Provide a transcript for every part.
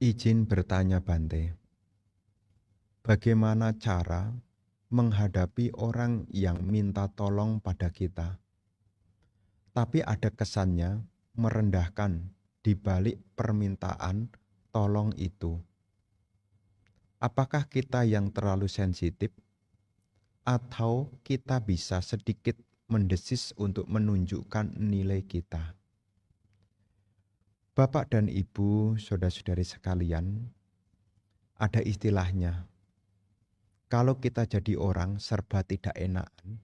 Izin bertanya Bante, bagaimana cara menghadapi orang yang minta tolong pada kita, tapi ada kesannya merendahkan di balik permintaan tolong itu? Apakah kita yang terlalu sensitif atau kita bisa sedikit mendesis untuk menunjukkan nilai kita? Bapak dan Ibu, saudara-saudari sekalian, ada istilahnya. Kalau kita jadi orang serba tidak enakan,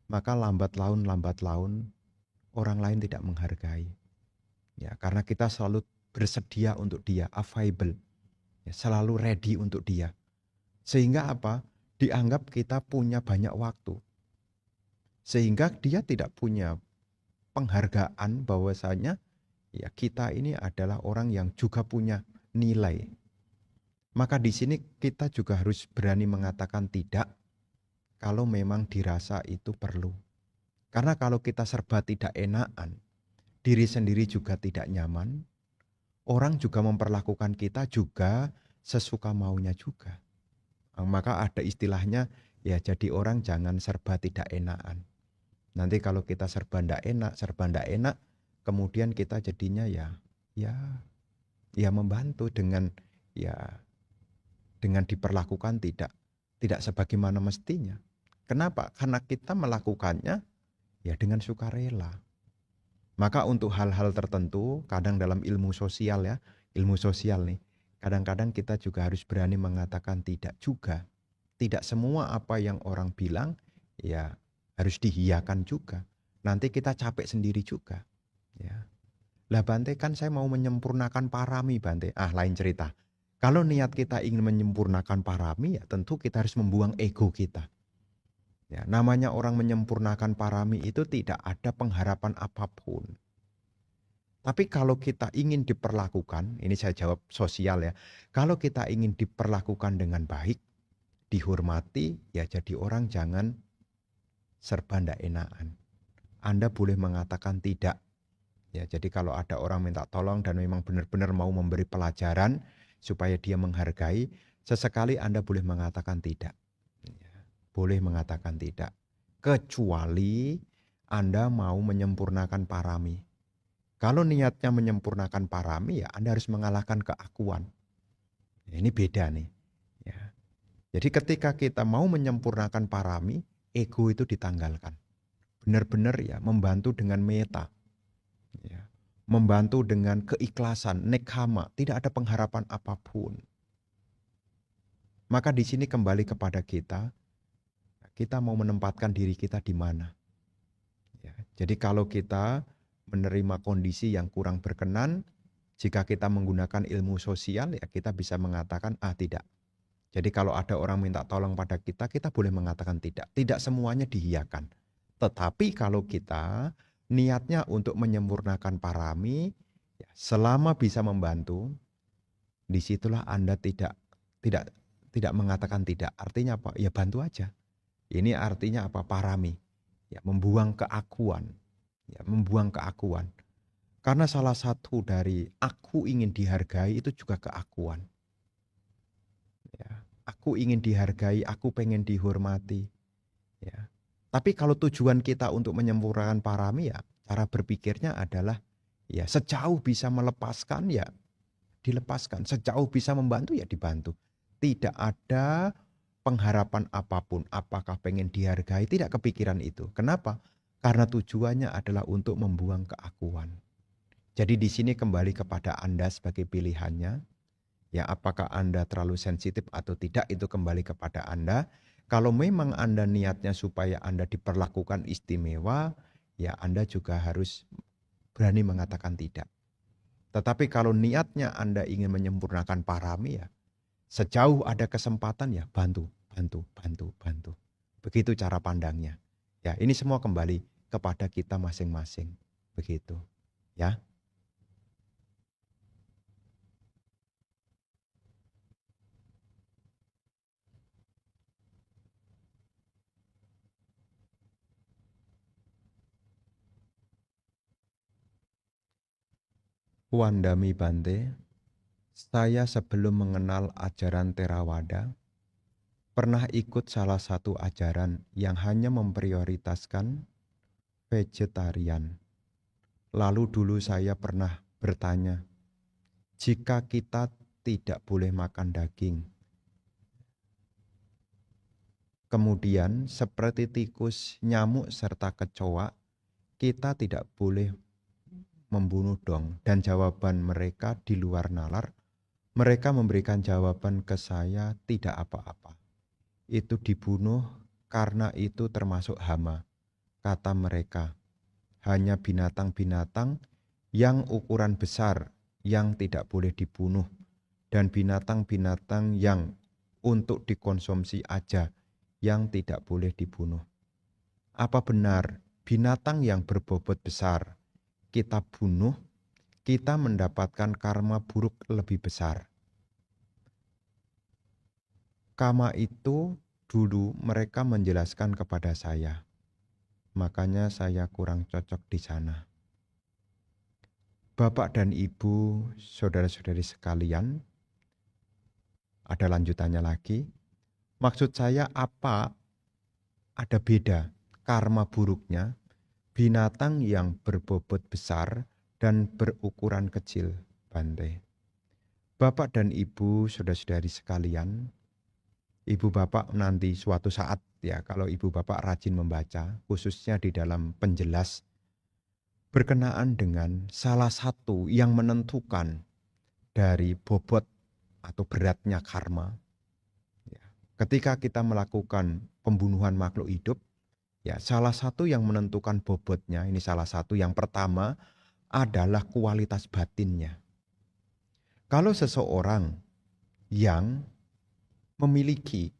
maka lambat laun orang lain tidak menghargai. Ya, karena kita selalu bersedia untuk dia, available, ya, selalu ready untuk dia. Sehingga apa? Dianggap kita punya banyak waktu. Sehingga dia tidak punya penghargaan bahwasanya ya kita ini adalah orang yang juga punya nilai. Maka di sini kita juga harus berani mengatakan tidak kalau memang dirasa itu perlu. Karena kalau kita serba tidak enakan, diri sendiri juga tidak nyaman, orang juga memperlakukan kita juga sesuka maunya juga. Maka ada istilahnya, ya jadi orang jangan serba tidak enakan. Nanti kalau kita serba tidak enak, kemudian kita jadinya ya membantu dengan diperlakukan tidak sebagaimana mestinya. Kenapa? Karena kita melakukannya ya dengan sukarela. Maka untuk hal-hal tertentu, kadang dalam ilmu sosial nih, kadang-kadang kita juga harus berani mengatakan tidak juga. Tidak semua apa yang orang bilang ya harus dihiyakan juga. Nanti kita capek sendiri juga. Ya. Lah Bante, kan saya mau menyempurnakan parami Bante. Lain cerita. Kalau niat kita ingin menyempurnakan parami, ya tentu kita harus membuang ego kita. Ya, namanya orang menyempurnakan parami itu tidak ada pengharapan apapun. Tapi kalau kita ingin diperlakukan, ini saya jawab sosial ya. Kalau kita ingin diperlakukan dengan baik, dihormati, ya jadi orang jangan serba ndak enakan. Anda boleh mengatakan tidak. Ya, jadi kalau ada orang minta tolong dan memang benar-benar mau memberi pelajaran supaya dia menghargai, sesekali Anda boleh mengatakan tidak. Ya, boleh mengatakan tidak. Kecuali Anda mau menyempurnakan parami. Kalau niatnya menyempurnakan parami, ya Anda harus mengalahkan keakuan. Ya, ini beda nih. Ya. Jadi ketika kita mau menyempurnakan parami, ego itu ditanggalkan. Benar-benar ya membantu dengan meta. Ya. Membantu dengan keikhlasan, nekhama, tidak ada pengharapan apapun. Maka di sini kembali kepada kita mau menempatkan diri kita di mana. Ya. Jadi kalau kita menerima kondisi yang kurang berkenan, jika kita menggunakan ilmu sosial, ya kita bisa mengatakan tidak. Jadi kalau ada orang minta tolong pada kita, kita boleh mengatakan tidak. Tidak semuanya dihiyakan. Tetapi kalau kita niatnya untuk menyempurnakan parami, ya, selama bisa membantu, disitulah Anda tidak tidak mengatakan tidak. Artinya apa? Ya bantu aja. Ini artinya apa? Parami. Ya, membuang keakuan. Ya, membuang keakuan. Karena salah satu dari aku ingin dihargai itu juga keakuan. Ya, aku ingin dihargai, aku pengen dihormati. Ya. Tapi kalau tujuan kita untuk menyempurnakan parami, ya cara berpikirnya adalah ya sejauh bisa melepaskan ya dilepaskan, sejauh bisa membantu ya dibantu. Tidak ada pengharapan apapun, apakah pengen dihargai, tidak kepikiran itu. Kenapa? Karena tujuannya adalah untuk membuang keakuan. Jadi di sini kembali kepada Anda sebagai pilihannya. Ya, apakah Anda terlalu sensitif atau tidak itu kembali kepada Anda. Kalau memang Anda niatnya supaya Anda diperlakukan istimewa, ya Anda juga harus berani mengatakan tidak. Tetapi kalau niatnya Anda ingin menyempurnakan parami, ya sejauh ada kesempatan ya bantu, bantu, bantu, bantu. Begitu cara pandangnya. Ya, ini semua kembali kepada kita masing-masing. Begitu. Ya. Wandami Bante, Saya sebelum mengenal ajaran Theravada, pernah ikut salah satu ajaran yang hanya memprioritaskan vegetarian. Lalu dulu saya pernah bertanya, jika kita tidak boleh makan daging, kemudian seperti tikus, nyamuk, serta kecoa, kita tidak boleh membunuh dong. Dan jawaban mereka di luar nalar, mereka memberikan jawaban ke saya, tidak apa-apa. Itu dibunuh karena itu termasuk hama. Kata mereka, hanya binatang-binatang yang ukuran besar yang tidak boleh dibunuh. Dan binatang-binatang yang untuk dikonsumsi aja yang tidak boleh dibunuh. Apa benar binatang yang berbobot besar kita bunuh, kita mendapatkan karma buruk lebih besar? Karma itu dulu mereka menjelaskan kepada saya. Makanya saya kurang cocok di sana. Bapak dan Ibu, saudara-saudari sekalian, ada lanjutannya lagi. Maksud saya apa? Ada beda karma buruknya binatang yang berbobot besar dan berukuran kecil, Bante. Bapak dan Ibu, saudara-saudari sekalian, Ibu Bapak nanti suatu saat ya, kalau Ibu Bapak rajin membaca, khususnya di dalam penjelas, berkenaan dengan salah satu yang menentukan dari bobot atau beratnya karma. Ya, ketika kita melakukan pembunuhan makhluk hidup, ya salah satu yang menentukan bobotnya, ini salah satu yang pertama adalah kualitas batinnya. Kalau seseorang yang memiliki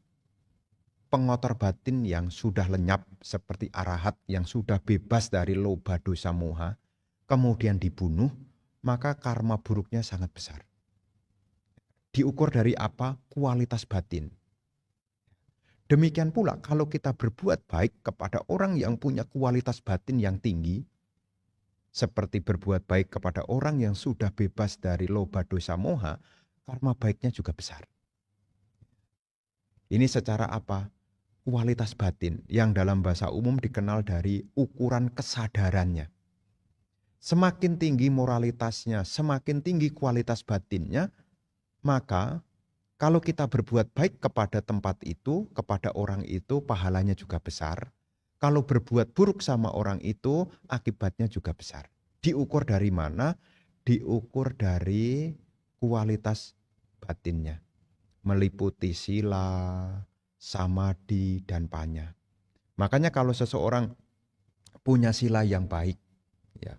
pengotor batin yang sudah lenyap seperti arahat yang sudah bebas dari loba dosa moha, kemudian dibunuh, maka karma buruknya sangat besar. Diukur dari apa? Kualitas batin. Demikian pula kalau kita berbuat baik kepada orang yang punya kualitas batin yang tinggi, seperti berbuat baik kepada orang yang sudah bebas dari loba dosa moha, karma baiknya juga besar. Ini secara apa? Kualitas batin yang dalam bahasa umum dikenal dari ukuran kesadarannya. Semakin tinggi moralitasnya, semakin tinggi kualitas batinnya, maka kalau kita berbuat baik kepada tempat itu, kepada orang itu, pahalanya juga besar. Kalau berbuat buruk sama orang itu, akibatnya juga besar. Diukur dari mana? Diukur dari kualitas batinnya. Meliputi sila, samadhi, dan panya. Makanya kalau seseorang punya sila yang baik, ya,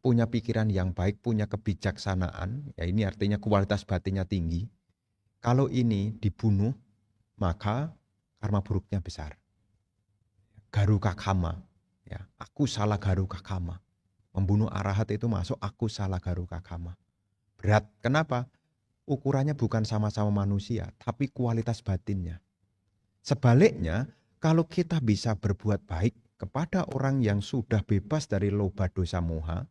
punya pikiran yang baik, punya kebijaksanaan, ya ini artinya kualitas batinnya tinggi. Kalau ini dibunuh, maka karma buruknya besar. Garuka kama, ya, aku salah garuka kama. Membunuh arahat itu masuk aku salah garuka kama. Berat, kenapa? Ukurannya bukan sama-sama manusia, tapi kualitas batinnya. Sebaliknya, kalau kita bisa berbuat baik kepada orang yang sudah bebas dari loba dosa moha,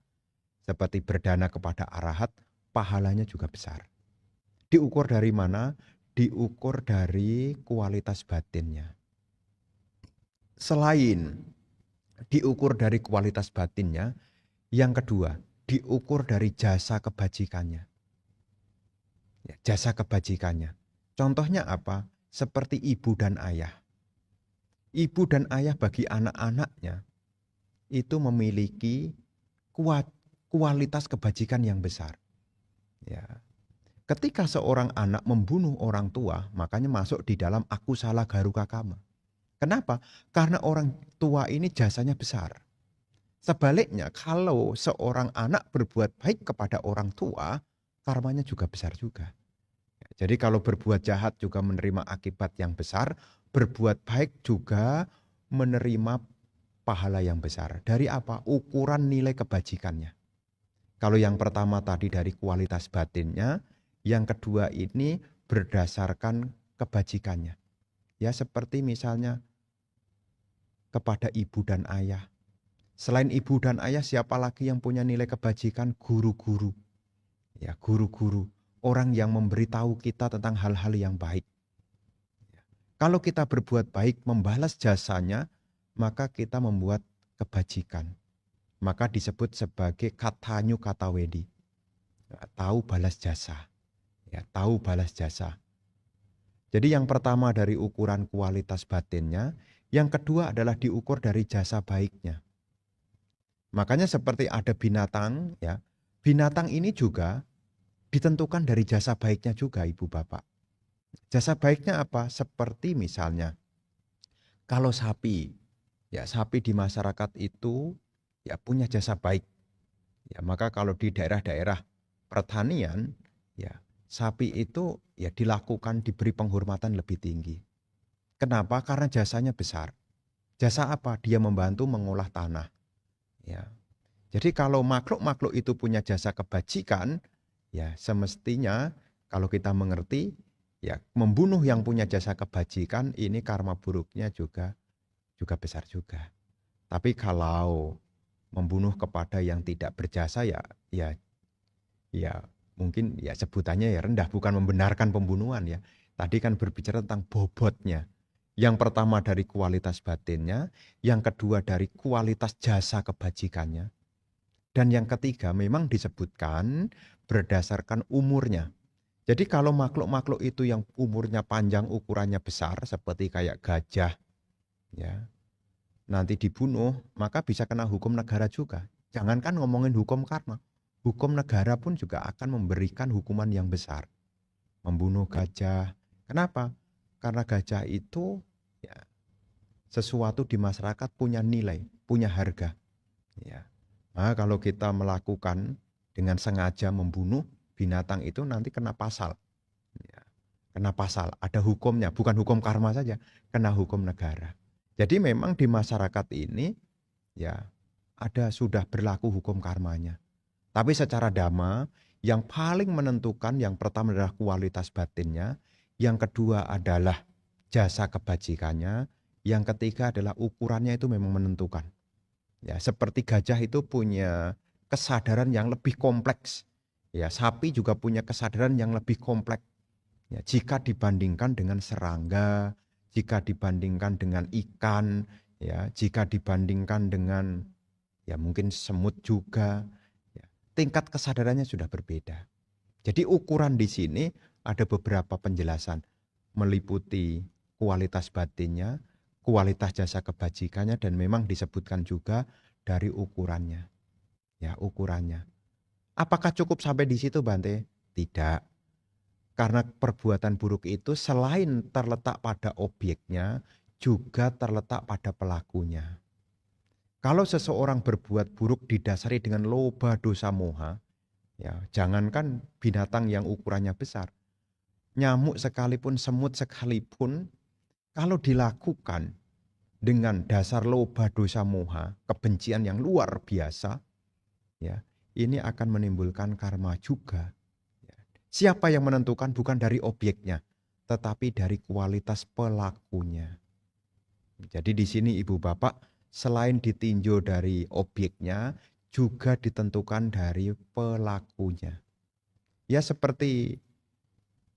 seperti berdana kepada arahat, pahalanya juga besar. Diukur dari mana? Diukur dari kualitas batinnya. Selain diukur dari kualitas batinnya, yang kedua, diukur dari jasa kebajikannya. Ya, jasa kebajikannya. Contohnya apa? Seperti ibu dan ayah. Ibu dan ayah bagi anak-anaknya itu memiliki kualitas kebajikan yang besar. Ya. Ketika seorang anak membunuh orang tua, makanya masuk di dalam aku salah garuka kama. Kenapa? Karena orang tua ini jasanya besar. Sebaliknya, kalau seorang anak berbuat baik kepada orang tua, karmanya juga besar juga. Jadi kalau berbuat jahat juga menerima akibat yang besar, berbuat baik juga menerima pahala yang besar. Dari apa? Ukuran nilai kebajikannya. Kalau yang pertama tadi dari kualitas batinnya, yang kedua ini berdasarkan kebajikannya. Ya seperti misalnya kepada ibu dan ayah. Selain ibu dan ayah, siapa lagi yang punya nilai kebajikan? Guru-guru. Ya, guru-guru. orang yang memberitahu kita tentang hal-hal yang baik. Kalau kita berbuat baik, membalas jasanya, maka kita membuat kebajikan. Maka disebut sebagai katanyu katawedi. Tahu balas jasa. Ya, tahu balas jasa. Jadi yang pertama dari ukuran kualitas batinnya, yang kedua adalah diukur dari jasa baiknya. Makanya seperti ada binatang, ya, binatang ini juga ditentukan dari jasa baiknya juga, Ibu Bapak. Jasa baiknya apa? Seperti misalnya, kalau sapi, ya sapi di masyarakat itu ya punya jasa baik. Ya, maka kalau di daerah-daerah pertanian, ya sapi itu ya dilakukan diberi penghormatan lebih tinggi. Kenapa? Karena jasanya besar. Jasa apa? Dia membantu mengolah tanah. Ya. Jadi kalau makhluk-makhluk itu punya jasa kebajikan, ya semestinya kalau kita mengerti, ya membunuh yang punya jasa kebajikan ini karma buruknya juga besar juga. Tapi kalau membunuh kepada yang tidak berjasa ya mungkin ya sebutannya ya rendah, bukan membenarkan pembunuhan ya. Tadi kan berbicara tentang bobotnya. Yang pertama dari kualitas batinnya, yang kedua dari kualitas jasa kebajikannya. Dan yang ketiga memang disebutkan berdasarkan umurnya. Jadi kalau makhluk-makhluk itu yang umurnya panjang, ukurannya besar seperti kayak gajah, ya nanti dibunuh, maka bisa kena hukum negara juga. Jangankan ngomongin hukum karma, hukum negara pun juga akan memberikan hukuman yang besar. Membunuh gajah. Kenapa? Karena gajah itu ya, sesuatu di masyarakat punya nilai, punya harga. Ya. Nah, kalau kita melakukan dengan sengaja membunuh binatang itu nanti kena pasal. Ya. Kena pasal, ada hukumnya, bukan hukum karma saja, kena hukum negara. Jadi memang di masyarakat ini ya ada sudah berlaku hukum karmanya. Tapi secara dhamma yang paling menentukan yang pertama adalah kualitas batinnya, yang kedua adalah jasa kebajikannya, yang ketiga adalah ukurannya itu memang menentukan. Ya, seperti gajah itu punya kesadaran yang lebih kompleks. Ya, sapi juga punya kesadaran yang lebih kompleks. Ya, jika dibandingkan dengan serangga, jika dibandingkan dengan ikan, ya, jika dibandingkan dengan ya mungkin semut juga, ya, tingkat kesadarannya sudah berbeda. Jadi ukuran di sini ada beberapa penjelasan meliputi kualitas batinnya, kualitas jasa kebajikannya dan memang disebutkan juga dari ukurannya. Ya, ukurannya. Apakah cukup sampai di situ, Bante? Tidak. Karena perbuatan buruk itu selain terletak pada objeknya, juga terletak pada pelakunya. Kalau seseorang berbuat buruk didasari dengan loba dosa moha, ya jangankan binatang yang ukurannya besar, nyamuk sekalipun, semut sekalipun, kalau dilakukan dengan dasar loba dosa moha, kebencian yang luar biasa, ya ini akan menimbulkan karma juga. Siapa yang menentukan bukan dari objeknya, tetapi dari kualitas pelakunya. Jadi di sini Ibu Bapak, selain ditinjau dari objeknya, juga ditentukan dari pelakunya. Ya seperti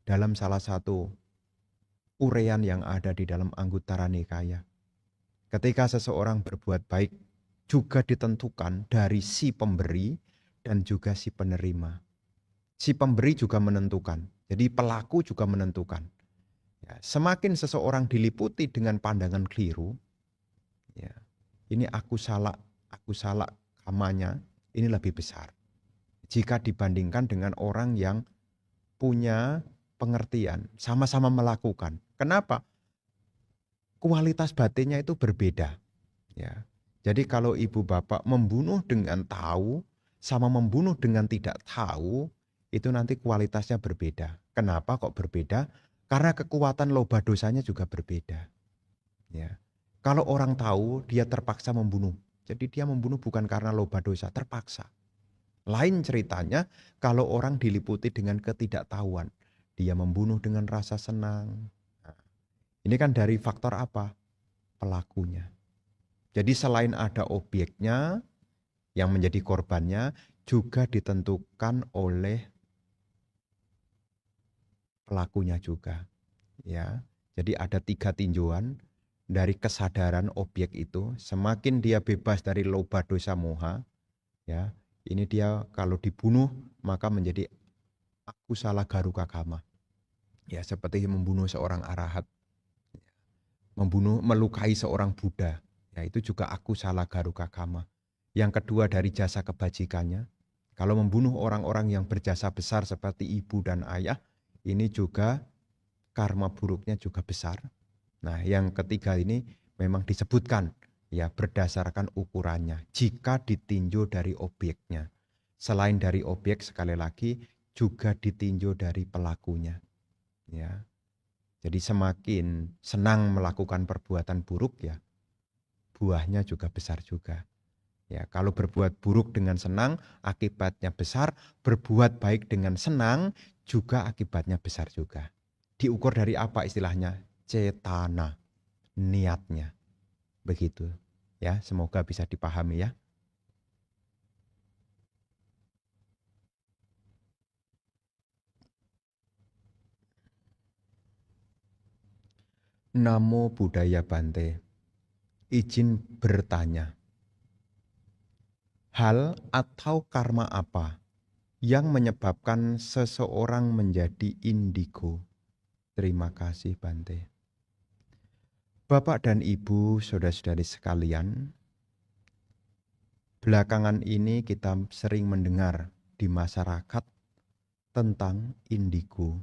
dalam salah satu uraian yang ada di dalam Anguttara Nikaya. Ketika seseorang berbuat baik, juga ditentukan dari si pemberi dan juga si penerima. Si pemberi juga menentukan. Jadi pelaku juga menentukan. Ya, semakin seseorang diliputi dengan pandangan keliru, ya, ini aku salah kamanya, ini lebih besar. Jika dibandingkan dengan orang yang punya pengertian, sama-sama melakukan. Kenapa? Kualitas batinnya itu berbeda. Ya. Jadi kalau ibu bapak membunuh dengan tahu, sama membunuh dengan tidak tahu, itu nanti kualitasnya berbeda. Kenapa kok berbeda? Karena kekuatan loba dosanya juga berbeda. Ya. Kalau orang tahu, dia terpaksa membunuh. Jadi dia membunuh bukan karena loba dosa, terpaksa. Lain ceritanya kalau orang diliputi dengan ketidaktahuan. Dia membunuh dengan rasa senang. Nah, ini kan dari faktor apa? Pelakunya. Jadi selain ada objeknya yang menjadi korbannya, juga ditentukan oleh pelakunya juga. Ya, jadi ada 3 tinjauan dari kesadaran objek itu. Semakin dia bebas dari loba dosa moha, ya, ini dia kalau dibunuh maka menjadi aku salah garuka kama. Ya, seperti membunuh seorang arahat, melukai seorang Buddha. Ya, itu juga aku salah garuka kama. Yang kedua dari jasa kebajikannya. Kalau membunuh orang-orang yang berjasa besar seperti ibu dan ayah, ini juga karma buruknya juga besar. Nah, yang ketiga ini memang disebutkan ya berdasarkan ukurannya. Jika ditinjau dari objeknya. Selain dari objek sekali lagi juga ditinjau dari pelakunya. Ya. Jadi semakin senang melakukan perbuatan buruk ya, buahnya juga besar juga. Ya, kalau berbuat buruk dengan senang, akibatnya besar. Berbuat baik dengan senang, juga akibatnya besar juga. Diukur dari apa istilahnya? Cetana, niatnya. Begitu. Ya, semoga bisa dipahami ya. Namo Buddhaya Bante. Izin bertanya. Hal atau karma apa yang menyebabkan seseorang menjadi indigo? Terima kasih Bante. Bapak dan Ibu, saudara-saudari sekalian, belakangan ini kita sering mendengar di masyarakat tentang indigo.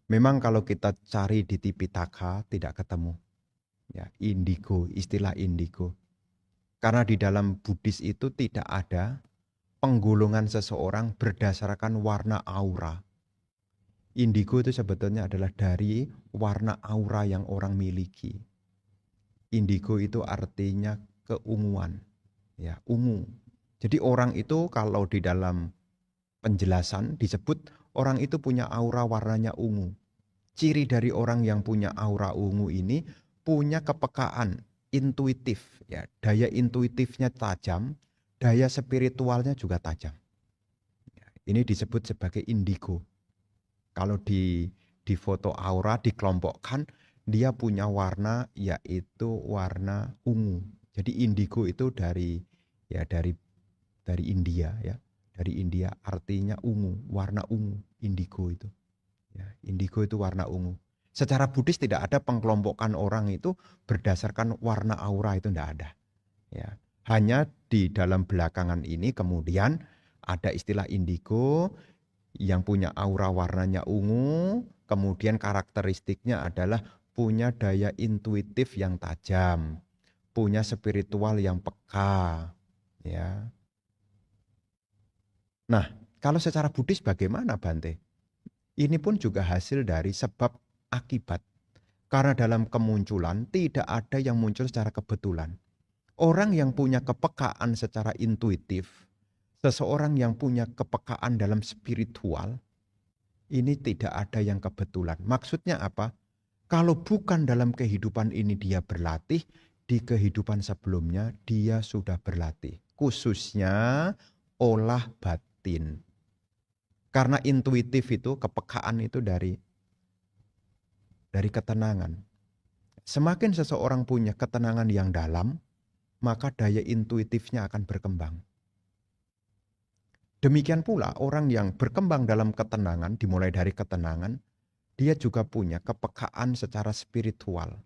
Memang kalau kita cari di Tipitaka tidak ketemu. Ya, indigo, istilah indigo. Karena di dalam Buddhis itu tidak ada penggolongan seseorang berdasarkan warna aura. Indigo itu sebetulnya adalah dari warna aura yang orang miliki. Indigo itu artinya keunguan, ya, ungu. Jadi orang itu kalau di dalam penjelasan disebut orang itu punya aura warnanya ungu. Ciri dari orang yang punya aura ungu ini punya kepekaan intuitif, ya, daya intuitifnya tajam, daya spiritualnya juga tajam. Ini disebut sebagai indigo. Kalau di foto aura dikelompokkan, dia punya warna yaitu warna ungu. Jadi indigo itu dari India ya. Dari India artinya ungu, warna ungu, indigo itu. Ya, indigo itu warna ungu. Secara Buddhis tidak ada pengkelompokan orang itu berdasarkan warna aura, itu tidak ada. Ya. Hanya di dalam belakangan ini kemudian ada istilah indigo yang punya aura warnanya ungu, kemudian karakteristiknya adalah punya daya intuitif yang tajam, punya spiritual yang peka, ya. Nah, kalau secara Buddhis bagaimana Bante? Ini pun juga hasil dari sebab akibat. Karena dalam kemunculan tidak ada yang muncul secara kebetulan. Orang yang punya kepekaan secara intuitif, seseorang yang punya kepekaan dalam spiritual, ini tidak ada yang kebetulan. Maksudnya apa? Kalau bukan dalam kehidupan ini dia berlatih, di kehidupan sebelumnya dia sudah berlatih. Khususnya olah batin. Karena intuitif itu, kepekaan itu dari ketenangan. Semakin seseorang punya ketenangan yang dalam, maka daya intuitifnya akan berkembang. Demikian pula orang yang berkembang dalam ketenangan, dimulai dari ketenangan, dia juga punya kepekaan secara spiritual.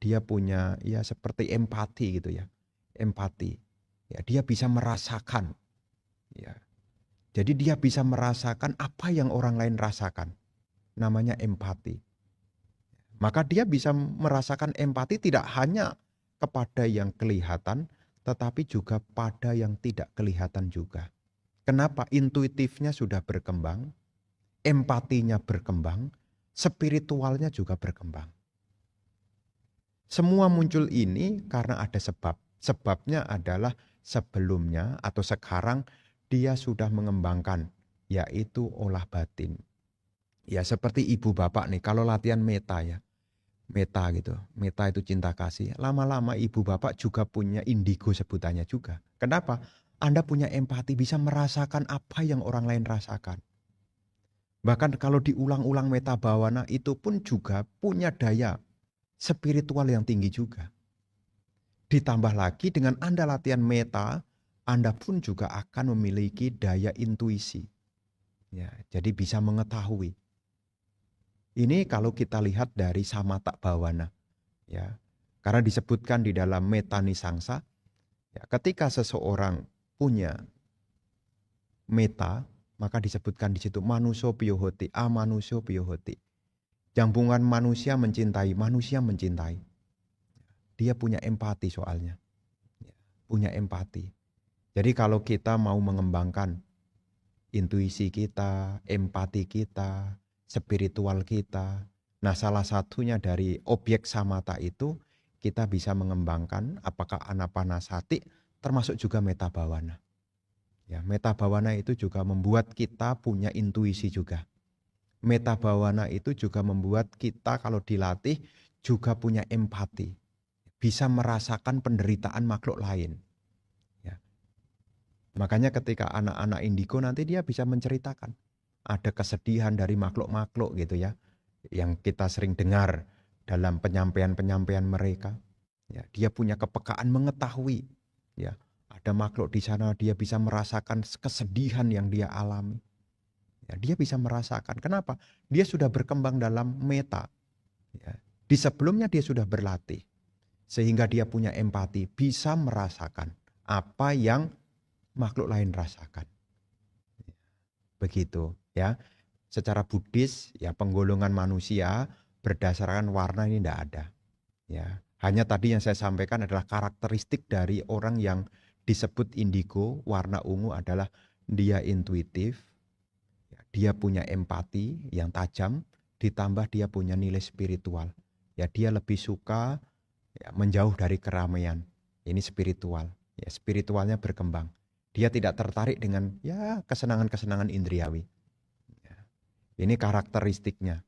Dia punya ya seperti empati gitu ya. Empati. Ya, dia bisa merasakan. Ya. Jadi dia bisa merasakan apa yang orang lain rasakan. Namanya empati. Maka dia bisa merasakan empati tidak hanya kepada yang kelihatan, tetapi juga pada yang tidak kelihatan juga. Kenapa? Intuitifnya sudah berkembang, empatinya berkembang, spiritualnya juga berkembang. Semua muncul ini karena ada sebab. Sebabnya adalah sebelumnya atau sekarang dia sudah mengembangkan, yaitu olah batin. Ya seperti ibu bapak nih, kalau latihan meta ya. Meta gitu. Meta itu cinta kasih. Lama-lama ibu bapak juga punya indigo sebutannya juga. Kenapa? Anda punya empati, bisa merasakan apa yang orang lain rasakan. Bahkan kalau diulang-ulang meta bawana itu pun juga punya daya spiritual yang tinggi juga. Ditambah lagi dengan Anda latihan meta, Anda pun juga akan memiliki daya intuisi. Ya, jadi bisa mengetahui. Ini kalau kita lihat dari samata bawana. Ya, karena disebutkan di dalam meta nisangsa, ya, ketika seseorang punya meta, maka disebutkan di situ manusia piyohoti, amanusia piyohoti. Jambungan manusia mencintai. Dia punya empati soalnya. Punya empati. Jadi kalau kita mau mengembangkan intuisi kita, empati kita, spiritual kita, nah salah satunya dari objek samata itu kita bisa mengembangkan apakah anapanasati termasuk juga meta bawana. Ya, meta bawana itu juga membuat kita punya intuisi juga. Meta bawana itu juga membuat kita kalau dilatih juga punya empati. Bisa merasakan penderitaan makhluk lain. Ya. Makanya ketika anak-anak indigo nanti dia bisa menceritakan. Ada kesedihan dari makhluk-makhluk gitu ya. Yang kita sering dengar dalam penyampaian-penyampaian mereka. Ya, dia punya kepekaan mengetahui. Ya, ada makhluk di sana dia bisa merasakan kesedihan yang dia alami. Ya, dia bisa merasakan. Kenapa? Dia sudah berkembang dalam meta. Ya. Di sebelumnya dia sudah berlatih. Sehingga dia punya empati, bisa merasakan apa yang makhluk lain rasakan. Begitu ya. Secara Buddhis ya penggolongan manusia berdasarkan warna ini tidak ada. Ya. Hanya tadi yang saya sampaikan adalah karakteristik dari orang yang disebut indigo, warna ungu adalah dia intuitif, dia punya empati yang tajam, ditambah dia punya nilai spiritual. Ya dia lebih suka ya, menjauh dari keramaian. Ini spiritual. Ya, spiritualnya berkembang. Dia tidak tertarik dengan ya kesenangan-kesenangan indriawi. Ya, ini karakteristiknya.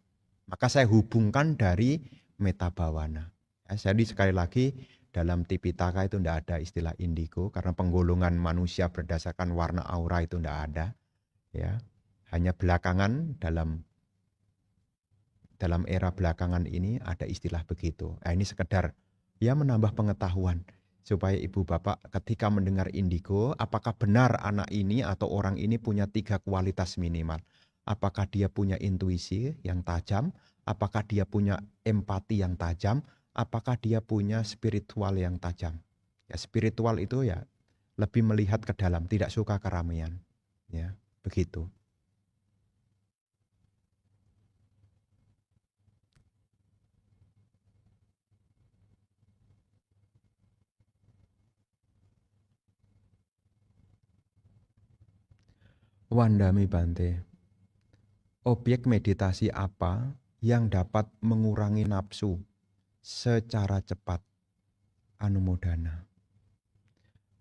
Maka saya hubungkan dari meta bawana. Ya, jadi sekali lagi dalam Tipitaka itu tidak ada istilah indigo karena penggolongan manusia berdasarkan warna aura itu tidak ada. Ya, hanya belakangan dalam era belakangan ini ada istilah begitu. Nah, ini sekedar ya menambah pengetahuan supaya ibu bapak ketika mendengar indigo, apakah benar anak ini atau orang ini punya 3 kualitas minimal. Apakah dia punya intuisi yang tajam, apakah dia punya empati yang tajam, apakah dia punya spiritual yang tajam. Ya, spiritual itu ya lebih melihat ke dalam, tidak suka keramaian. Ya, begitu. Wandami Bante, objek meditasi apa yang dapat mengurangi nafsu secara cepat? Anumodana.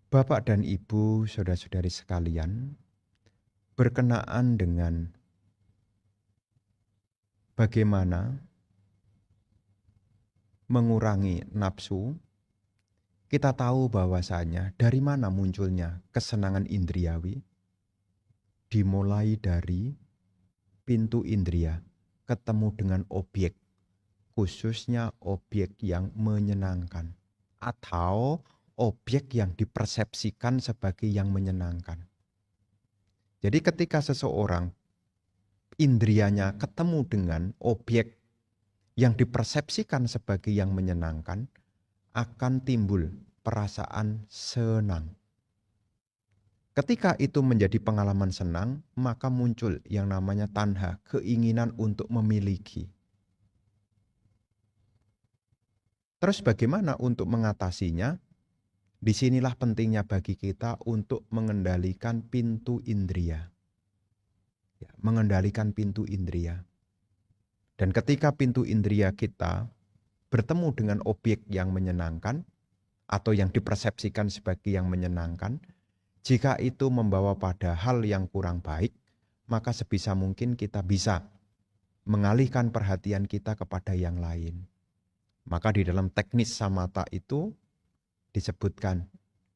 Bapak dan Ibu, saudara-saudari sekalian, berkenaan dengan bagaimana mengurangi nafsu, kita tahu bahwasanya dari mana munculnya kesenangan indriawi, dimulai dari pintu indria, ketemu dengan objek, khususnya objek yang menyenangkan, atau objek yang dipersepsikan sebagai yang menyenangkan. Jadi ketika seseorang indrianya ketemu dengan objek yang dipersepsikan sebagai yang menyenangkan, akan timbul perasaan senang. Ketika itu menjadi pengalaman senang, maka muncul yang namanya tanha, keinginan untuk memiliki. Terus bagaimana untuk mengatasinya? Disinilah pentingnya bagi kita untuk mengendalikan pintu indria. Ya, mengendalikan pintu indria. Dan ketika pintu indria kita bertemu dengan objek yang menyenangkan atau yang dipersepsikan sebagai yang menyenangkan, jika itu membawa pada hal yang kurang baik, maka sebisa mungkin kita bisa mengalihkan perhatian kita kepada yang lain. Maka di dalam teknis samatha itu disebutkan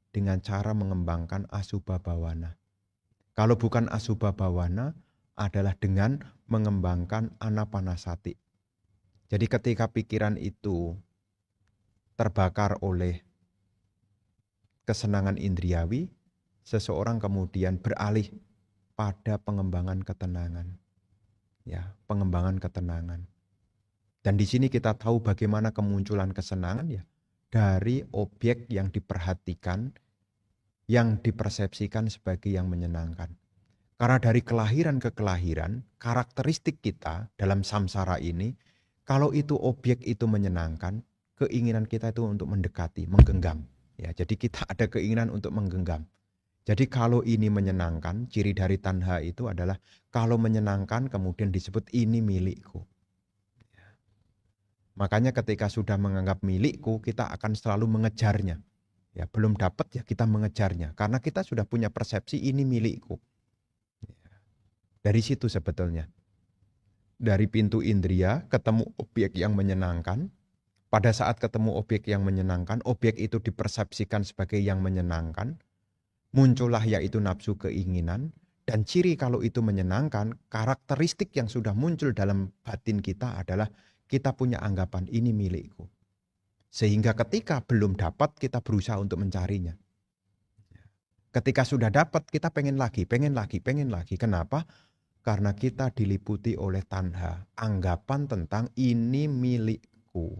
dengan cara mengembangkan asubha bawana. Kalau bukan asubha bawana, adalah dengan mengembangkan anapanasati. Jadi ketika pikiran itu terbakar oleh kesenangan indriawi, seseorang kemudian beralih pada pengembangan ketenangan. Ya, pengembangan ketenangan. Dan di sini kita tahu bagaimana kemunculan kesenangan ya dari objek yang diperhatikan, yang dipersepsikan sebagai yang menyenangkan. Karena dari kelahiran ke kelahiran, karakteristik kita dalam samsara ini, kalau itu objek itu menyenangkan, keinginan kita itu untuk mendekati, menggenggam. Ya, jadi kita ada keinginan untuk menggenggam. Jadi kalau ini menyenangkan, ciri dari tanha itu adalah kalau menyenangkan kemudian disebut ini milikku. Makanya ketika sudah menganggap milikku, kita akan selalu mengejarnya. Ya, belum dapat ya kita mengejarnya. Karena kita sudah punya persepsi ini milikku. Dari situ sebetulnya. Dari pintu indria ketemu objek yang menyenangkan. Pada saat ketemu objek yang menyenangkan, objek itu dipersepsikan sebagai yang menyenangkan. Muncullah yaitu nafsu keinginan. Dan ciri kalau itu menyenangkan, karakteristik yang sudah muncul dalam batin kita adalah kita punya anggapan ini milikku. Sehingga ketika belum dapat kita berusaha untuk mencarinya. Ketika sudah dapat kita pengen lagi, pengen lagi, pengen lagi. Kenapa? Karena kita diliputi oleh tanha. Anggapan tentang ini milikku.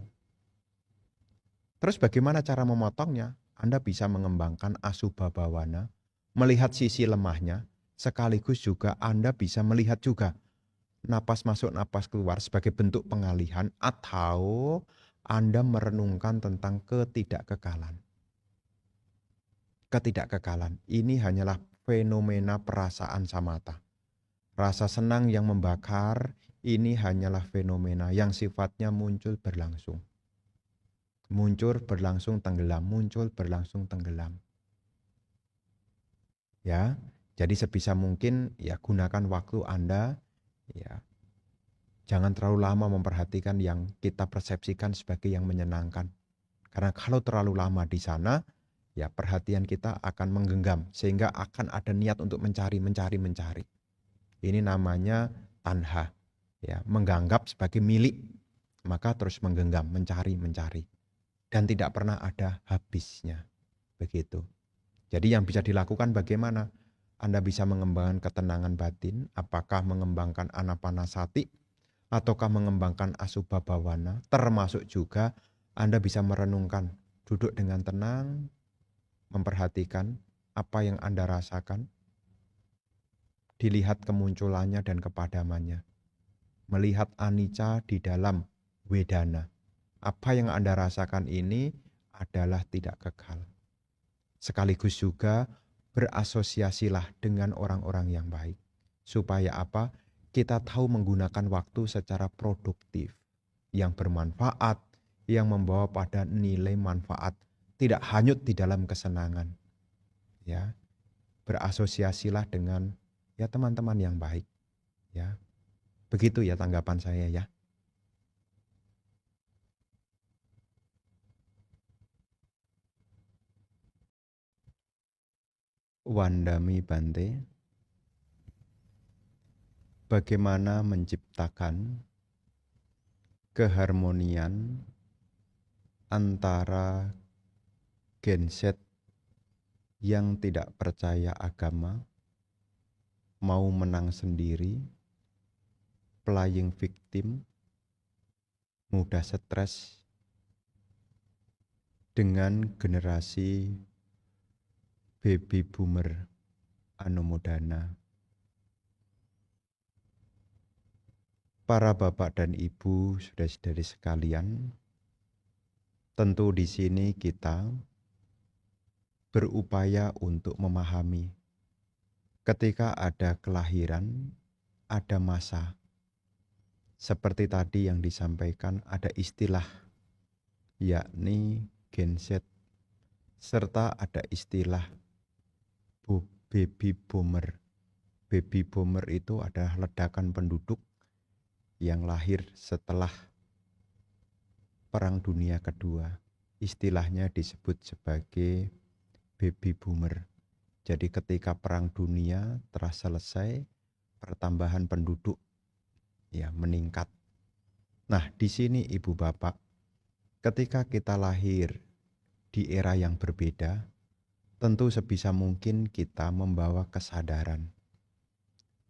Terus bagaimana cara memotongnya? Anda bisa mengembangkan asubha bawana. Melihat sisi lemahnya. Sekaligus juga Anda bisa melihat juga napas masuk, napas keluar sebagai bentuk pengalihan atau Anda merenungkan tentang ketidakkekalan. Ketidakkekalan ini hanyalah fenomena perasaan samata. Rasa senang yang membakar ini hanyalah fenomena yang sifatnya muncul berlangsung. Muncul berlangsung tenggelam, muncul berlangsung tenggelam. Ya, jadi sebisa mungkin ya gunakan waktu Anda. Ya, jangan terlalu lama memperhatikan yang kita persepsikan sebagai yang menyenangkan. Karena kalau terlalu lama di sana, ya perhatian kita akan menggenggam. Sehingga akan ada niat untuk mencari. Ini namanya tanha. Ya, menganggap sebagai milik. Maka terus menggenggam, mencari. Dan tidak pernah ada habisnya. Begitu. Jadi yang bisa dilakukan bagaimana? Anda bisa mengembangkan ketenangan batin, apakah mengembangkan anapanasati, ataukah mengembangkan asubha bawana, termasuk juga Anda bisa merenungkan, duduk dengan tenang, memperhatikan apa yang Anda rasakan, dilihat kemunculannya dan kepadamannya, melihat anicca di dalam wedana. Apa yang Anda rasakan ini adalah tidak kekal. Sekaligus juga berasosiasilah dengan orang-orang yang baik. Supaya apa? Kita tahu menggunakan waktu secara produktif. Yang bermanfaat, yang membawa pada nilai manfaat. Tidak hanyut di dalam kesenangan. Ya, berasosiasilah dengan ya teman-teman yang baik. Ya, begitu ya tanggapan saya ya. Wandami Bante, bagaimana menciptakan keharmonian antara genset yang tidak percaya agama, mau menang sendiri, playing victim, mudah stres, dengan generasi baby boomer anumodana. Para bapak dan ibu, saudara-saudari sekalian, tentu di sini kita berupaya untuk memahami ketika ada kelahiran, ada masa. Seperti tadi yang disampaikan ada istilah yakni genset serta ada istilah baby boomer. Baby boomer itu adalah ledakan penduduk yang lahir setelah Perang Dunia Kedua. Istilahnya disebut sebagai baby boomer. Jadi ketika Perang Dunia telah selesai, pertambahan penduduk ya meningkat. Nah, di sini Ibu Bapak, ketika kita lahir di era yang berbeda, tentu sebisa mungkin kita membawa kesadaran.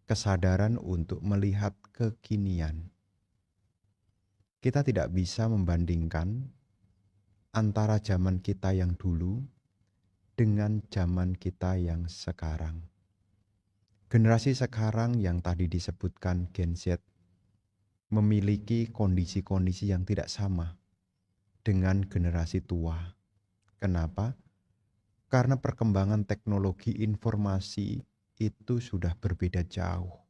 Kesadaran untuk melihat kekinian. Kita tidak bisa membandingkan antara zaman kita yang dulu dengan zaman kita yang sekarang. Generasi sekarang yang tadi disebutkan Gen Z memiliki kondisi-kondisi yang tidak sama dengan generasi tua. Kenapa? Karena perkembangan teknologi informasi itu sudah berbeda jauh.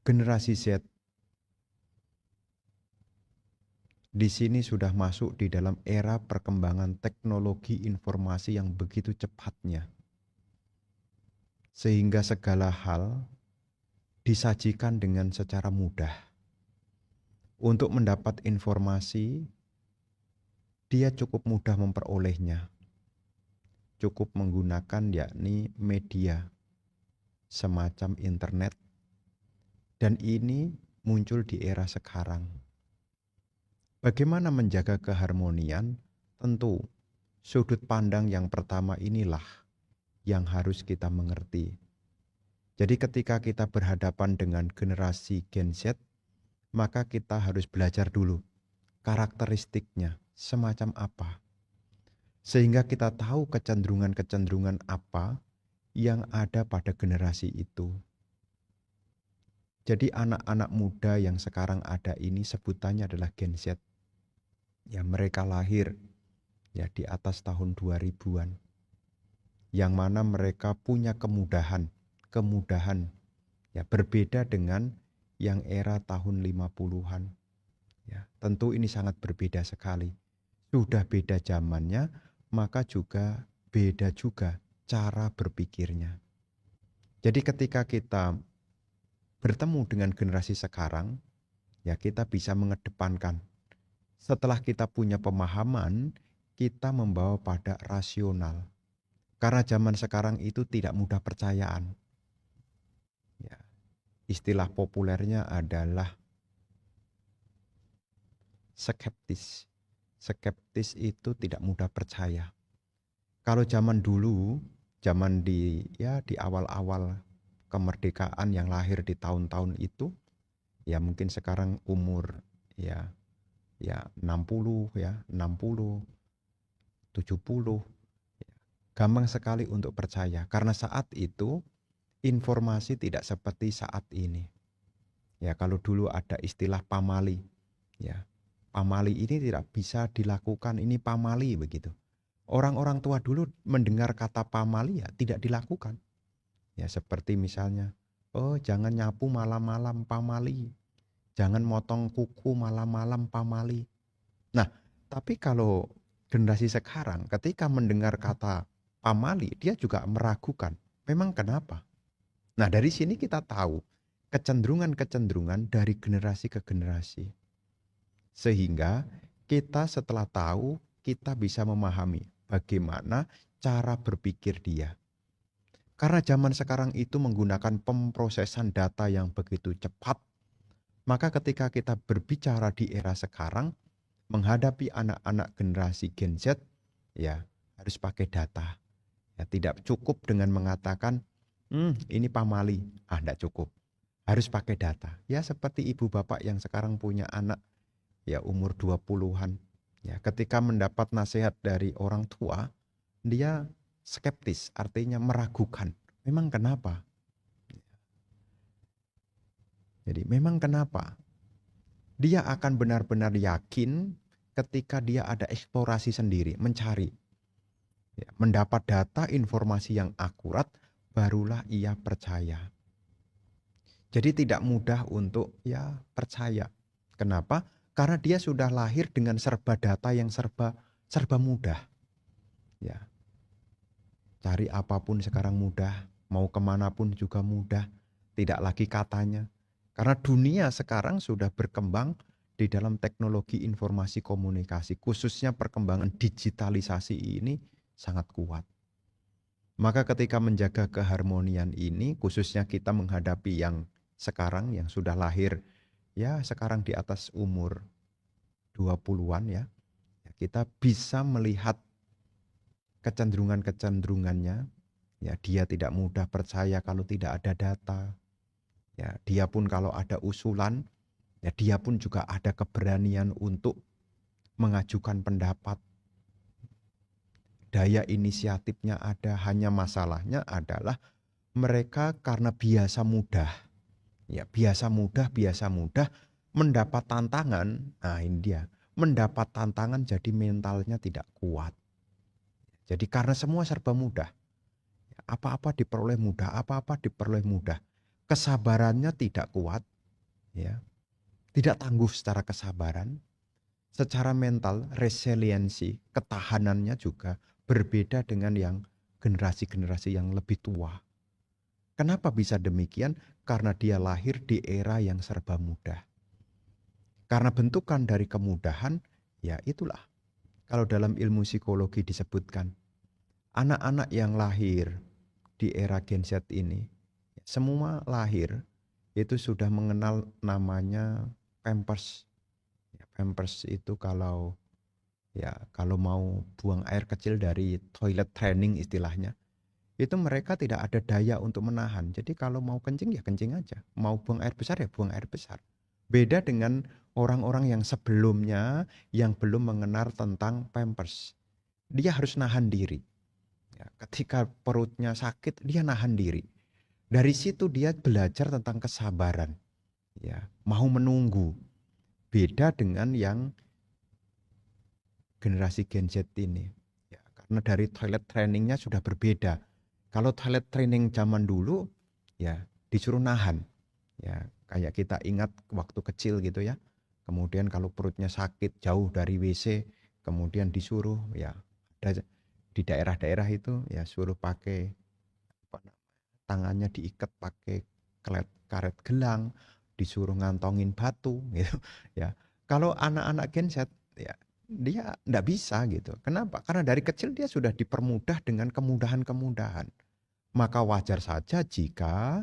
Generasi Z di sini sudah masuk di dalam era perkembangan teknologi informasi yang begitu cepatnya. Sehingga segala hal disajikan dengan secara mudah. Untuk mendapat informasi, dia cukup mudah memperolehnya. Cukup menggunakan yakni media semacam internet. Dan ini muncul di era sekarang. Bagaimana menjaga keharmonian? Tentu sudut pandang yang pertama inilah yang harus kita mengerti. Jadi ketika kita berhadapan dengan generasi Gen Z, maka kita harus belajar dulu karakteristiknya semacam apa. Sehingga kita tahu kecenderungan-kecenderungan apa yang ada pada generasi itu. Jadi anak-anak muda yang sekarang ada ini sebutannya adalah Gen Z. Ya, mereka lahir ya di atas tahun 2000-an. Yang mana mereka punya kemudahan ya berbeda dengan yang era tahun 50-an. Ya, tentu ini sangat berbeda sekali. Sudah beda zamannya, maka juga beda juga cara berpikirnya. Jadi ketika kita bertemu dengan generasi sekarang, ya kita bisa mengedepankan. Setelah kita punya pemahaman, kita membawa pada rasional. Karena zaman sekarang itu tidak mudah percayaan. Ya, istilah populernya adalah skeptis. Skeptis itu tidak mudah percaya. Kalau zaman dulu, zaman di awal-awal kemerdekaan yang lahir di tahun-tahun itu, ya mungkin sekarang umur ya 60 60 70. Gampang sekali untuk percaya karena saat itu informasi tidak seperti saat ini. Ya, kalau dulu ada istilah pamali, ya. Pamali ini tidak bisa dilakukan, ini pamali begitu. Orang-orang tua dulu mendengar kata pamali ya tidak dilakukan. Ya, seperti misalnya, oh jangan nyapu malam-malam pamali. Jangan motong kuku malam-malam pamali. Nah, tapi kalau generasi sekarang ketika mendengar kata pamali, dia juga meragukan. Memang kenapa? Nah, dari sini kita tahu kecenderungan-kecenderungan dari generasi ke generasi. Sehingga kita setelah tahu, kita bisa memahami bagaimana cara berpikir dia. Karena zaman sekarang itu menggunakan pemrosesan data yang begitu cepat, maka ketika kita berbicara di era sekarang, menghadapi anak-anak generasi Gen Z, ya harus pakai data. Ya, tidak cukup dengan mengatakan, ini pamali. Tidak cukup. Harus pakai data. Ya seperti ibu bapak yang sekarang punya anak ya umur 20-an. Ya, ketika mendapat nasihat dari orang tua, dia skeptis, artinya meragukan. Memang kenapa? Jadi memang kenapa? Dia akan benar-benar yakin ketika dia ada eksplorasi sendiri, mencari. Ya, mendapat data informasi yang akurat, barulah ia percaya. Jadi tidak mudah untuk ya percaya. Kenapa? Karena dia sudah lahir dengan serba data yang serba mudah. Ya, cari apapun sekarang mudah, mau kemanapun juga mudah, tidak lagi katanya. Karena dunia sekarang sudah berkembang di dalam teknologi informasi komunikasi, khususnya perkembangan digitalisasi ini sangat kuat. Maka ketika menjaga keharmonian ini, khususnya kita menghadapi yang sekarang, yang sudah lahir, ya sekarang di atas umur 20-an ya, kita bisa melihat kecenderungannya. Ya, dia tidak mudah percaya kalau tidak ada data. Ya, dia pun kalau ada usulan, ya dia pun juga ada keberanian untuk mengajukan pendapat. Daya inisiatifnya ada, hanya masalahnya adalah mereka karena biasa mudah. Ya, biasa mudah mendapat tantangan. Nah, ini dia. Mendapat tantangan jadi mentalnya tidak kuat. Jadi karena semua serba mudah. Apa-apa diperoleh mudah, apa-apa diperoleh mudah. Kesabarannya tidak kuat, ya. Tidak tangguh secara kesabaran. Secara mental, resiliensi, ketahanannya juga berbeda dengan yang generasi-generasi yang lebih tua. Kenapa bisa demikian? Karena dia lahir di era yang serba mudah. Karena bentukan dari kemudahan, ya itulah. Kalau dalam ilmu psikologi disebutkan, anak-anak yang lahir di era Gen Z ini, semua lahir itu sudah mengenal namanya Pampers. Pampers itu kalau mau buang air kecil dari toilet training istilahnya, itu mereka tidak ada daya untuk menahan. Jadi kalau mau kencing ya kencing aja, mau buang air besar ya buang air besar. Beda dengan orang-orang yang sebelumnya yang belum mengenal tentang Pampers. Dia harus nahan diri. Ya, ketika perutnya sakit, dia nahan diri. Dari situ dia belajar tentang kesabaran. Ya, mau menunggu. Beda dengan yang generasi Gen Z ini. Ya, karena dari toilet trainingnya sudah berbeda. Kalau toilet training zaman dulu, ya disuruh nahan. Ya, kayak kita ingat waktu kecil gitu ya. Kemudian kalau perutnya sakit jauh dari WC, kemudian disuruh ya ada di daerah-daerah itu ya suruh pakai tangannya diikat pakai karet gelang, disuruh ngantongin batu gitu ya. Kalau anak-anak Gen Z ya dia enggak bisa gitu. Kenapa? Karena dari kecil dia sudah dipermudah dengan kemudahan-kemudahan. Maka wajar saja jika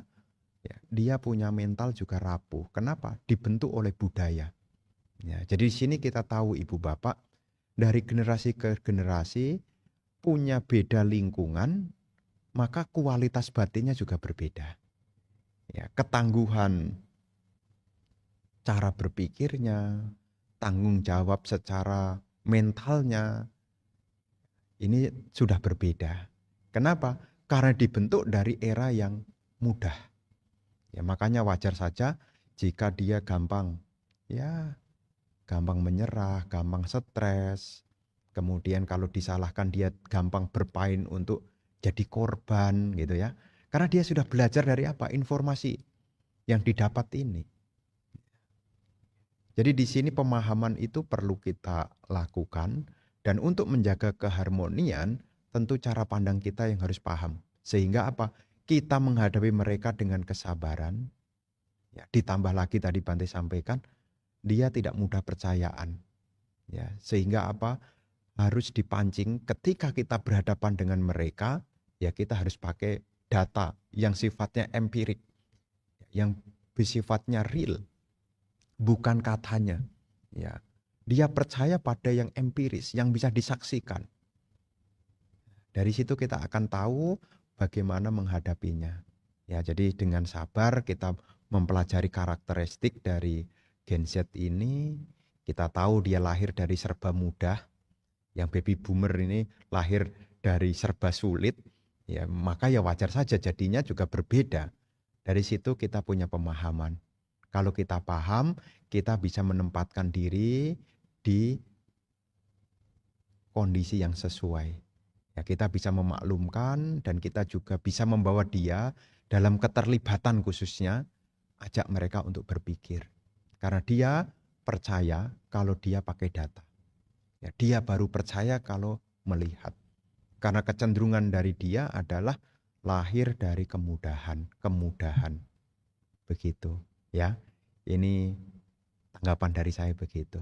ya, dia punya mental juga rapuh. Kenapa? Dibentuk oleh budaya. Ya, jadi di sini kita tahu ibu bapak dari generasi ke generasi punya beda lingkungan, maka kualitas batinnya juga berbeda. Ya, ketangguhan cara berpikirnya, tanggung jawab secara mentalnya, ini sudah berbeda. Kenapa? Karena dibentuk dari era yang mudah. Ya, makanya wajar saja jika dia gampang menyerah, gampang stres. Kemudian kalau disalahkan dia gampang berpain untuk jadi korban gitu ya. Karena dia sudah belajar dari apa? Informasi yang didapat ini. Jadi di sini pemahaman itu perlu kita lakukan, dan untuk menjaga keharmonian tentu cara pandang kita yang harus paham. Sehingga apa? Kita menghadapi mereka dengan kesabaran. Ya, ditambah lagi tadi Bante sampaikan, dia tidak mudah percayaan. Ya, sehingga apa? Harus dipancing ketika kita berhadapan dengan mereka, ya kita harus pakai data yang sifatnya empirik, yang bersifatnya real, bukan katanya. Ya, dia percaya pada yang empiris, yang bisa disaksikan. Dari situ kita akan tahu bagaimana menghadapinya. Ya, jadi dengan sabar kita mempelajari karakteristik dari Gen Z ini. Kita tahu dia lahir dari serba mudah. Yang baby boomer ini lahir dari serba sulit. Ya, maka ya wajar saja jadinya juga berbeda. Dari situ kita punya pemahaman. Kalau kita paham, kita bisa menempatkan diri di kondisi yang sesuai. Ya, kita bisa memaklumkan dan kita juga bisa membawa dia dalam keterlibatan khususnya, ajak mereka untuk berpikir. Karena dia percaya kalau dia pakai data. Ya, dia baru percaya kalau melihat. Karena kecenderungan dari dia adalah lahir dari kemudahan. Begitu, ya. Ini tanggapan dari saya begitu.